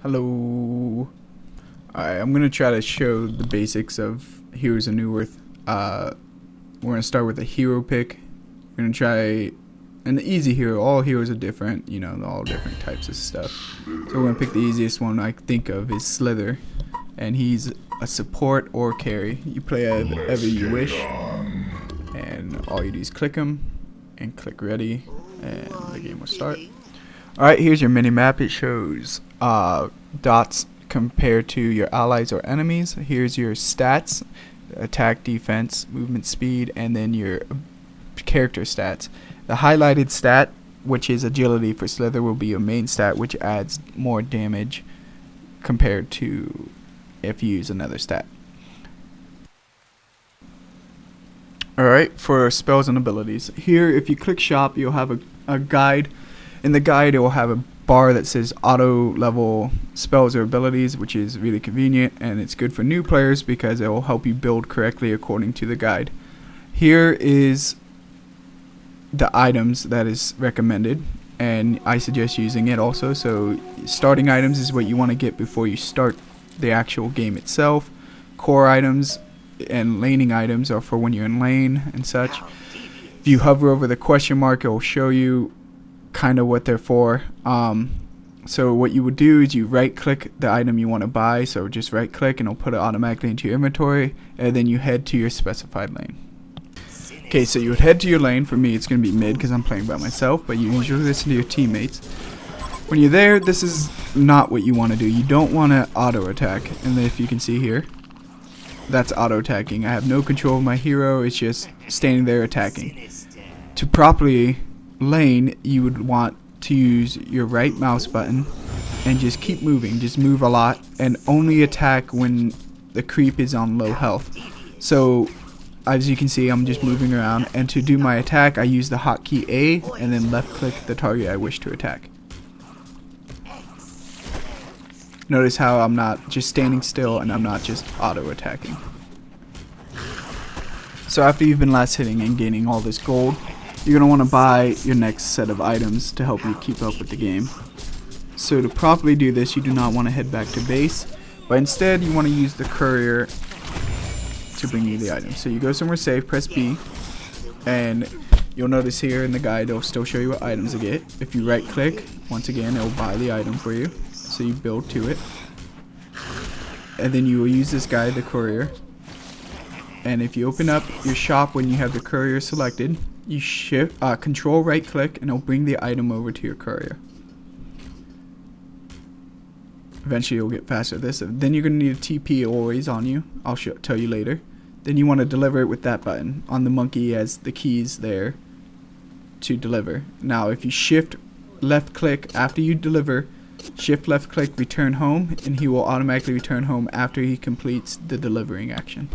Hello. Alright, I'm going to try to show the basics of Heroes of Newerth. We're going to start with a hero pick. We're going to try an easy hero. All heroes are different, you know, all different types of stuff. So we're going to pick the easiest one I think of is Slither. And he's a support or carry. You play ever you wish. And all you do is click him and click ready. And the game will start. Alright, here's your mini map. It shows dots compared to your allies or enemies. Here's your stats: attack, defense, movement, speed, and then your character stats. The highlighted stat, which is agility for Slither, will be your main stat, which adds more damage compared to if you use another stat. Alright, for spells and abilities. Here, if you click shop, you'll have a guide. In the guide, it will have a bar that says auto level spells or abilities, which is really convenient, and it's good for new players because it will help you build correctly according to the guide. Here is the items that is recommended, and I suggest using it also. So starting items is what you want to get before you start the actual game itself. Core items and laning items are for when you're in lane and such. If you hover over the question mark, it will show you kind of what they're for. So what you would do is you right click the item you want to buy, so just right click and it'll put it automatically into your inventory, and then you head to your specified lane. Okay, so you would head to your lane. For me it's going to be mid because I'm playing by myself, but you usually listen to your teammates. When you're there, this is not what you want to do. You don't want to auto attack, and if you can see here, that's auto attacking. I have no control of my hero, it's just standing there attacking. To properly lane, you would want to use your right mouse button and just keep moving. Just move a lot and only attack when the creep is on low health. So as you can see, I'm just moving around, and to do my attack I use the hotkey A and then left click the target I wish to attack. Notice how I'm not just standing still and I'm not just auto attacking. So after you've been last hitting and gaining all this gold, you're going to want to buy your next set of items to help you keep up with the game. So to properly do this, you do not want to head back to base, but instead you want to use the courier to bring you the items. So you go somewhere safe, press B, and you'll notice here in the guide it'll still show you what items to get. If you right click, once again it will buy the item for you, so you build to it. And then you will use this guide, the courier, and if you open up your shop when you have the courier selected, you control right click and it'll bring the item over to your courier. Eventually you'll get faster at this. Then you're going to need a TP always on you. I'll tell you later. Then you want to deliver it with that button. On the monkey as the keys there to deliver. Now if you shift left click after you deliver, shift left click return home, and he will automatically return home after he completes the delivering action.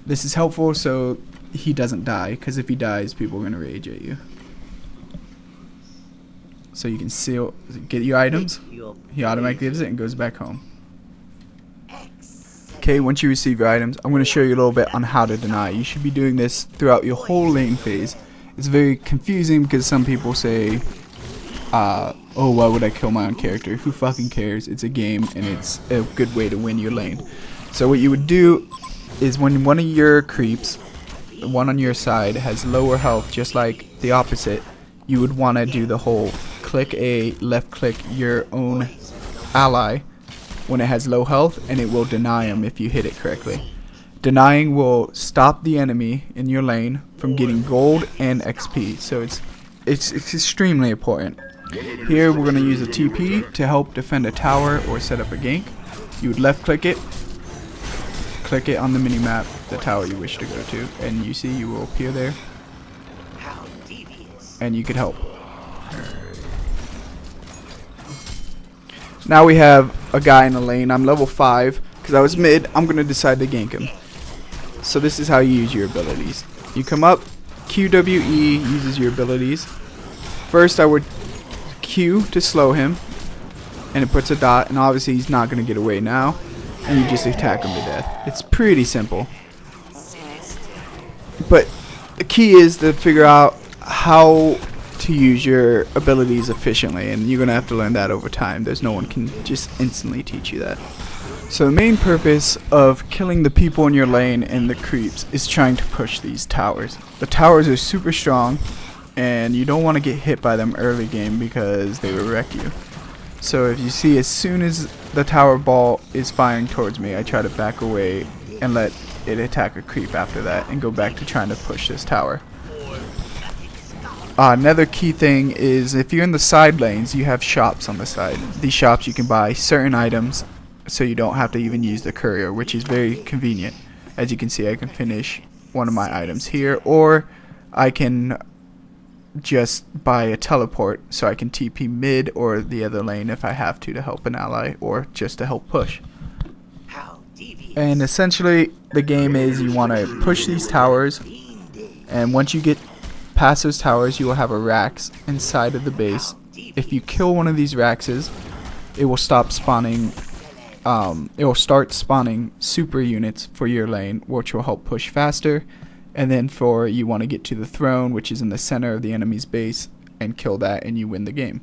This is helpful so he doesn't die, because if he dies, people are going to rage at you. So you can get your items, he automatically gives it and goes back home. Okay, once you receive your items, I'm going to show you a little bit on how to deny. You should be doing this throughout your whole lane phase. It's very confusing because some people say, oh, why would I kill my own character? Who fucking cares? It's a game and it's a good way to win your lane. So what you would do is when one of your creeps, the one on your side, has lower health, just like the opposite, you would want to do the whole click A, left click your own ally when it has low health, and it will deny him if you hit it correctly. Denying will stop the enemy in your lane from getting gold and XP, so it's extremely important. Here we're going to use a TP to help defend a tower or set up a gank. You would left click it on the mini-map, the tower you wish to go to, and you see you will appear there, and you could help. Now we have a guy in the lane. I'm level 5, because I was mid, I'm going to decide to gank him. So this is how you use your abilities. You come up, QWE uses your abilities. First I would Q to slow him, and it puts a dot, and obviously he's not going to get away now. And you just attack him to death. It's pretty simple. But the key is to figure out how to use your abilities efficiently, and you're gonna have to learn that over time. There's no one can just instantly teach you that. So the main purpose of killing the people in your lane and the creeps is trying to push these towers. The towers are super strong, and you don't want to get hit by them early game because they will wreck you. So if you see, as soon as the tower ball is firing towards me, I try to back away and let it attack a creep after that and go back to trying to push this tower. Another key thing is, if you're in the side lanes, you have shops on the side. These shops, you can buy certain items so you don't have to even use the courier, which is very convenient. As you can see, I can finish one of my items here, or I can just buy a teleport so I can TP mid or the other lane if I have to help an ally or just to help push. And essentially the game is, you want to push these towers, and once you get past those towers you will have a Rax inside of the base. If you kill one of these Raxes, it will stop spawning, it will start spawning super units for your lane, which will help push faster. And then you want to get to the throne, which is in the center of the enemy's base, and kill that, and you win the game.